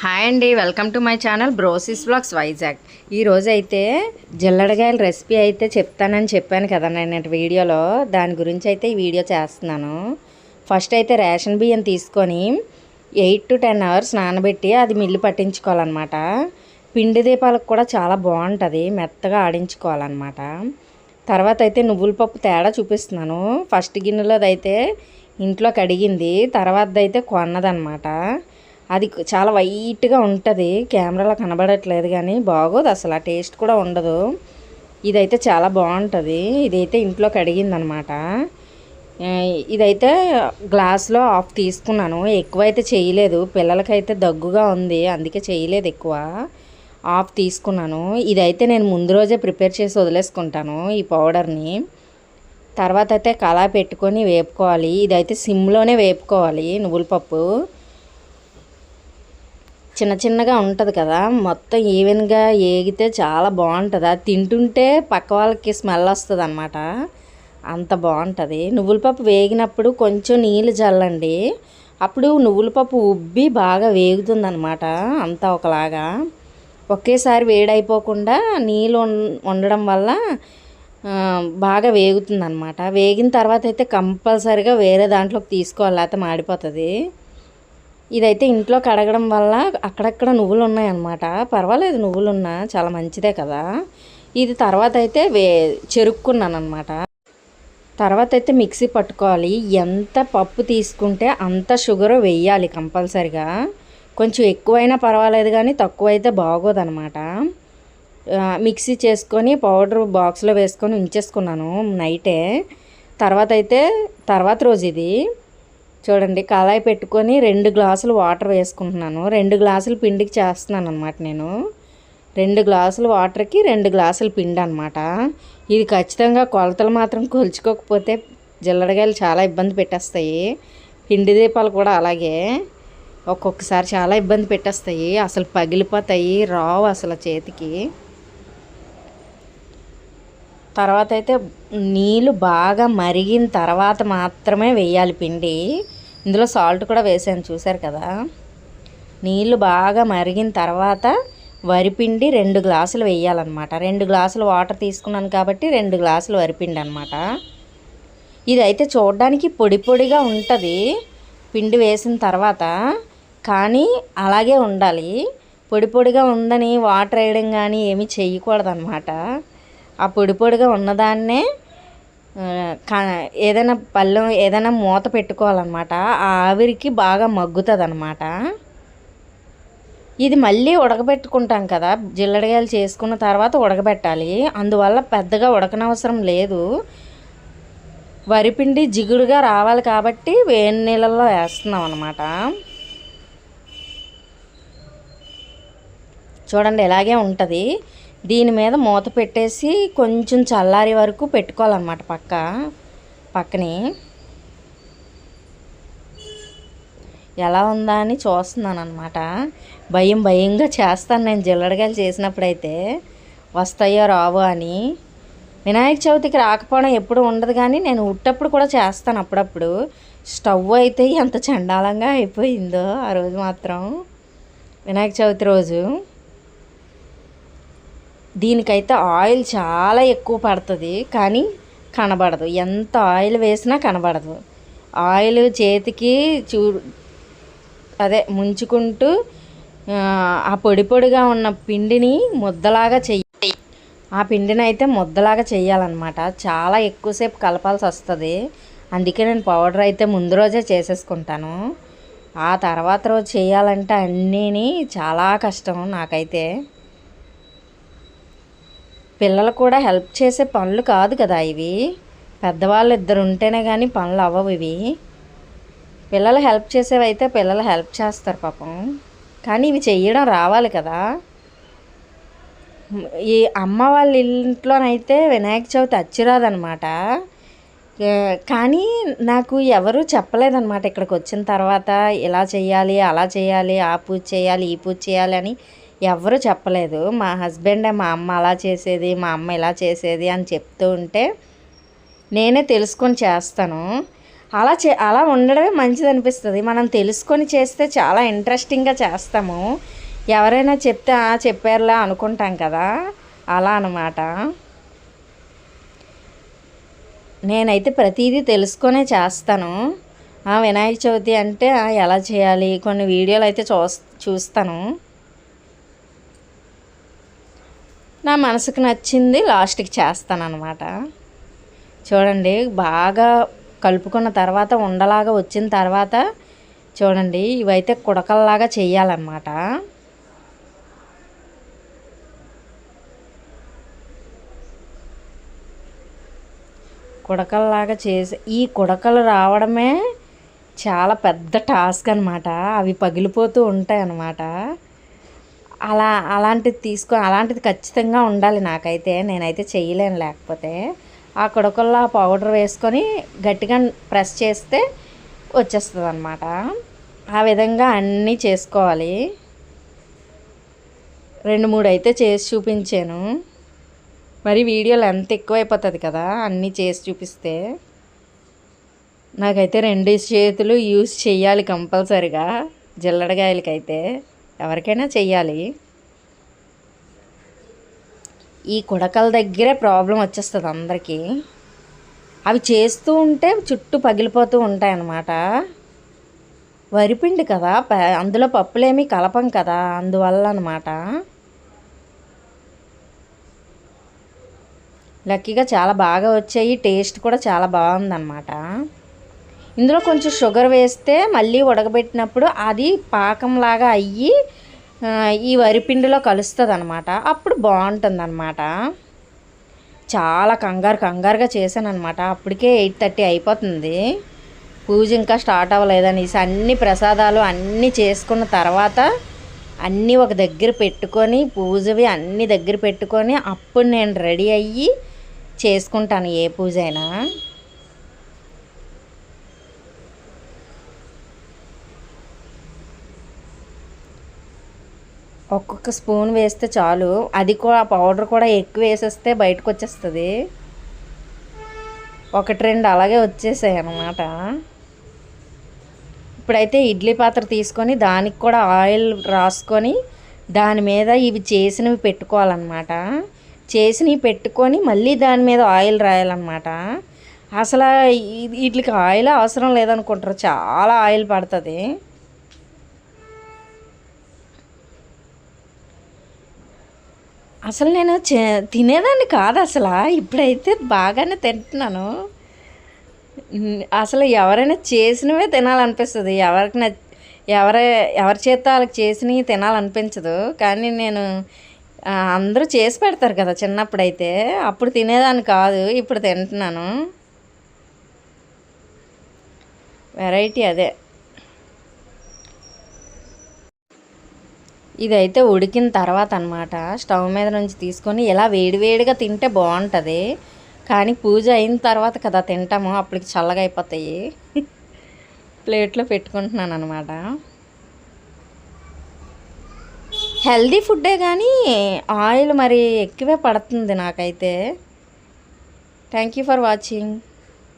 Hi అండి, welcome to my channel బ్రోసిస్ vlogs Vizag. ఈరోజైతే జల్లెడగాయల recipe అయితే చెప్తానని చెప్పాను కదా నేను వీడియోలో. దాని గురించి అయితే ఈ వీడియో చేస్తున్నాను. ఫస్ట్ అయితే రేషన్ బియ్యం తీసుకొని 8 to 10 hours నానబెట్టి అది మిల్లు పట్టించుకోవాలన్నమాట. పిండి దీపాలకు కూడా చాలా బాగుంటుంది, మెత్తగా ఆడించుకోవాలన్నమాట. తర్వాత అయితే నువ్వుల పప్పు తేడా చూపిస్తున్నాను. ఫస్ట్ గిన్నెలోది అయితే ఇంట్లో కడిగింది, తర్వాత అయితే కొన్నదన్నమాట. అది చాలా వైట్గా ఉంటుంది, కెమెరాలో కనబడట్లేదు కానీ బాగోదు అసలు, ఆ టేస్ట్ కూడా ఉండదు. ఇదైతే చాలా బాగుంటుంది. ఇదైతే ఇంట్లో కడిగిందనమాట. ఇదైతే గ్లాస్లో హాఫ్ తీసుకున్నాను, ఎక్కువైతే చేయలేదు. పిల్లలకైతే దగ్గుగా ఉంది, అందుకే చేయలేదు, ఎక్కువ హాఫ్ తీసుకున్నాను. ఇదైతే నేను ముందు రోజే ప్రిపేర్ చేసి వదిలేసుకుంటాను ఈ పౌడర్ని. తర్వాత అయితే కళాయి పెట్టుకొని వేపుకోవాలి. ఇదైతే సిమ్లోనే వేపుకోవాలి. నువ్వుల పప్పు చిన్న చిన్నగా ఉంటుంది కదా, మొత్తం ఈవెన్గా ఏగితే చాలా బాగుంటుంది. అది తింటుంటే పక్క వాళ్ళకి స్మెల్ వస్తుంది అనమాట, అంత బాగుంటుంది. నువ్వుల పప్పు వేగినప్పుడు కొంచెం నీళ్ళు చల్లండి, అప్పుడు నువ్వుల పప్పు ఉబ్బి బాగా వేగుతుంది అనమాట. అంతా ఒకలాగా ఒకేసారి వేడైపోకుండా నీళ్ళు ఉండడం వల్ల బాగా వేగుతుంది అనమాట. వేగిన తర్వాత అయితే కంపల్సరిగా వేరే దాంట్లోకి తీసుకోవాలి, లేకపోతే మాడిపోతుంది. ఇదైతే ఇంట్లో కడగడం వల్ల అక్కడక్కడ నువ్వులు ఉన్నాయన్నమాట. పర్వాలేదు, నువ్వులు ఉన్నా చాలా మంచిదే కదా. ఇది తర్వాత అయితే చెరుక్కున్నాను అనమాట. తర్వాత అయితే మిక్సీ పట్టుకోవాలి. ఎంత పప్పు తీసుకుంటే అంత షుగర్ వేయాలి కంపల్సరిగా. కొంచెం ఎక్కువైనా పర్వాలేదు కానీ తక్కువైతే బాగోదన్నమాట. మిక్సీ చేసుకొని పౌడర్ బాక్స్లో వేసుకొని ఉంచేసుకున్నాను నైటే. తర్వాత రోజు ఇది చూడండి, కళాయి పెట్టుకొని 2 గ్లాసులు వాటర్ వేసుకుంటున్నాను. 2 గ్లాసులు పిండికి చేస్తున్నాను అనమాట నేను. 2 గ్లాసులు వాటర్కి 2 గ్లాసులు పిండి అనమాట. ఇది ఖచ్చితంగా కొలతలు మాత్రం కొలుచుకోకపోతే జల్లెడగాయలు చాలా ఇబ్బంది పెట్టేస్తాయి. పిండి దీపాలు కూడా అలాగే ఒక్కొక్కసారి చాలా ఇబ్బంది పెట్టేస్తాయి, అసలు పగిలిపోతాయి, రావు అసలు చేతికి. తర్వాత అయితే నీళ్ళు బాగా మరిగిన తర్వాత మాత్రమే వేయాలి పిండి. ఇందులో సాల్ట్ కూడా వేసాను, చూసారు కదా. నీళ్ళు బాగా మరిగిన తర్వాత వరిపిండి 2 గ్లాసులు వేయాలన్నమాట. 2 గ్లాసులు వాటర్ తీసుకున్నాను కాబట్టి 2 గ్లాసులు వరిపిండి అనమాట. ఇదైతే చూడడానికి పొడి పొడిగా ఉంటుంది పిండి వేసిన తర్వాత, కానీ అలాగే ఉండాలి. పొడి పొడిగా ఉందని వాటర్ వేయడం కానీ ఏమీ చేయకూడదు అనమాట. ఆ పొడి పొడిగా ఉన్నదాన్నే ఏదైనా పళ్ళెం ఏదైనా మూత పెట్టుకోవాలన్నమాట. ఆ ఆవిరికి బాగా మగ్గుతుంది అనమాట. ఇది మళ్ళీ ఉడకబెట్టుకుంటాం కదా, జిల్లడగాయలు చేసుకున్న తర్వాత ఉడకబెట్టాలి. అందువల్ల పెద్దగా ఉడకనవసరం లేదు. వరిపిండి జిగుడుగా రావాలి కాబట్టి వేడి నీళ్ళల్లో వేస్తున్నాం అనమాట. చూడండి, ఇలాగే ఉంటుంది. దీని మీద మూత పెట్టేసి కొంచెం చల్లారి వరకు పెట్టుకోవాలన్నమాట పక్కని. ఎలా ఉందా అని చూస్తున్నాను అనమాట. భయంగా చేస్తాను నేను జల్లెడగాయలు చేసినప్పుడైతే, వస్తాయో రావో అని. వినాయక చవితికి రాకపోవడం ఎప్పుడు ఉండదు కానీ నేను ఉట్టప్పుడు కూడా చేస్తాను అప్పుడప్పుడు. స్టవ్ అయితే ఎంత చండాలంగా అయిపోయిందో ఆ రోజు మాత్రం, వినాయక చవితి రోజు. దీనికైతే ఆయిల్ చాలా ఎక్కువ పడుతుంది కానీ కనబడదు, ఎంత ఆయిల్ వేసినా కనబడదు. ఆయిల్ చేతికి ముంచుకుంటూ ఆ పొడి పొడిగా ఉన్న పిండిని ముద్దలాగా ఆ పిండిని అయితే ముద్దలాగా చేయాలన్నమాట. చాలా ఎక్కువసేపు కలపాల్సి వస్తుంది, అందుకే నేను పౌడర్ అయితే ముందు రోజే చేసేసుకుంటాను. ఆ తర్వాత రోజు చేయాలంటే అన్నీ చాలా కష్టం నాకైతే. పిల్లలు కూడా హెల్ప్ చేసే పనులు కాదు కదా ఇవి, పెద్దవాళ్ళు 2 ఉంటేనే కానీ పనులు అవ్వవు ఇవి. పిల్లలు హెల్ప్ చేసేవి అయితే పిల్లలు హెల్ప్ చేస్తారు పాపం, కానీ ఇవి చెయ్యడం రావాలి కదా. ఈ అమ్మ వాళ్ళ ఇంట్లోనైతే వినాయక చవితి అచ్చిరాదనమాట, కానీ నాకు ఎవరు చెప్పలేదన్నమాట. ఇక్కడికి వచ్చిన తర్వాత ఇలా చేయాలి, అలా చేయాలి, ఆ పూజ చేయాలి, ఈ పూజ చేయాలి అని ఎవరు చెప్పలేదు. మా హస్బెండే మా అమ్మ అలా చేసేది, మా అమ్మ ఇలా చేసేది అని చెప్తూ ఉంటే నేనే తెలుసుకొని చేస్తాను. అలా ఉండడమే మంచిది అనిపిస్తుంది. మనం తెలుసుకొని చేస్తే చాలా ఇంట్రెస్టింగ్గా చేస్తాము. ఎవరైనా చెప్తే చెప్పారులా అనుకుంటాం కదా, అలా అన్నమాట. నేనైతే ప్రతిదీ తెలుసుకొనే చేస్తాను. వినాయక చవితి అంటే ఎలా చేయాలి కొన్ని వీడియోలు అయితే చూస్తాను. నా మనసుకు నచ్చింది లాస్ట్కి చేస్తాను అన్నమాట. చూడండి, బాగా కలుపుకున్న తర్వాత ఉండలాగా వచ్చిన తర్వాత చూడండి, ఇవైతే కుడకల్లాగా చేయాలన్నమాట. కుడకల్లాగా చేసి ఈ కుడకలు రావడమే చాలా పెద్ద టాస్క్ అనమాట. అవి పగిలిపోతూ ఉంటాయి అన్నమాట. అలాంటిది ఖచ్చితంగా ఉండాలి నాకైతే. నేనైతే చేయలేను లేకపోతే. ఆ కుడకల్లో పౌడర్ వేసుకొని గట్టిగా ప్రెస్ చేస్తే వచ్చేస్తుంది అన్నమాట. ఆ విధంగా అన్నీ చేసుకోవాలి. 2-3 అయితే చేసి చూపించాను. మరి వీడియోలు ఎంత ఎక్కువైపోతుంది కదా అన్నీ చేసి చూపిస్తే. నాకైతే 2 చేతులు యూజ్ చేయాలి కంపల్సరిగా. జల్లెడకాయలకైతే ఎవరికైనా చెయ్యాలి. ఈ కుడకల దగ్గరే ప్రాబ్లం వచ్చేస్తుంది అందరికీ. అవి చేస్తూ ఉంటే చుట్టూ పగిలిపోతూ ఉంటాయి అన్నమాట. వరిపిండి కదా, అందులో పప్పులేమీ కలపం కదా, అందువల్ల అన్నమాట. లక్కీగా చాలా బాగా వచ్చాయి. టేస్ట్ కూడా చాలా బాగుందన్నమాట. ఇందులో కొంచెం షుగర్ వేస్తే మళ్ళీ ఉడకబెట్టినప్పుడు అది పాకంలాగా అయ్యి ఈ వరిపిండిలో కలుస్తుంది అన్నమాట. అప్పుడు బాగుంటుంది అన్నమాట. చాలా కంగారుగా చేశాను అనమాట. అప్పటికే 8:30 అయిపోతుంది. పూజ ఇంకా స్టార్ట్ అవ్వలేదనేసి అన్ని ప్రసాదాలు అన్నీ చేసుకున్న తర్వాత అన్నీ ఒక దగ్గర పెట్టుకొని, పూజవి అన్నీ దగ్గర పెట్టుకొని అప్పుడు నేను రెడీ అయ్యి చేసుకుంటాను ఏ పూజ అయినా. ఒక్కొక్క స్పూన్ వేస్తే చాలు. అది కూడా పౌడర్ కూడా ఎక్కువ వేసేస్తే బయటకు వచ్చేస్తుంది. 1-2 అలాగే వచ్చేసాయి అన్నమాట. ఇప్పుడైతే ఇడ్లీ పాత్ర తీసుకొని దానికి కూడా ఆయిల్ రాసుకొని దాని మీద ఇవి చేసినవి పెట్టుకోవాలన్నమాట. చేసినవి పెట్టుకొని మళ్ళీ దాని మీద ఆయిల్ రాయాలన్నమాట. అసలు వీటికి ఆయిల్ అవసరం లేదనుకుంటారు, చాలా ఆయిల్ పడుతుంది. అసలు నేను తినేదాన్ని కాదు అసలు. ఇప్పుడైతే బాగానే తింటున్నాను. అసలు ఎవరైనా చేసినవే తినాలనిపిస్తుంది. ఎవరి చేత వాళ్ళకి చేసినవి తినాలనిపించదు. కానీ నేను అందరూ చేసి పెడతారు కదా చిన్నప్పుడైతే, అప్పుడు తినేదాన్ని కాదు, ఇప్పుడు తింటున్నాను. వెరైటీ అదే. ఇదైతే ఉడికిన తర్వాత అన్నమాట స్టవ్ మీద నుంచి తీసుకొని ఇలా వేడివేడిగా తింటే బాగుంటుంది. కానీ పూజ అయిన తర్వాత కదా తింటాము, అప్పటికి చల్లగా అయిపోతాయి. ప్లేట్లో పెట్టుకుంటున్నాను అనమాట. హెల్దీ ఫుడ్డే కానీ ఆయిల్ మరి ఎక్కువే పడుతుంది నాకైతే. Thank you for watching.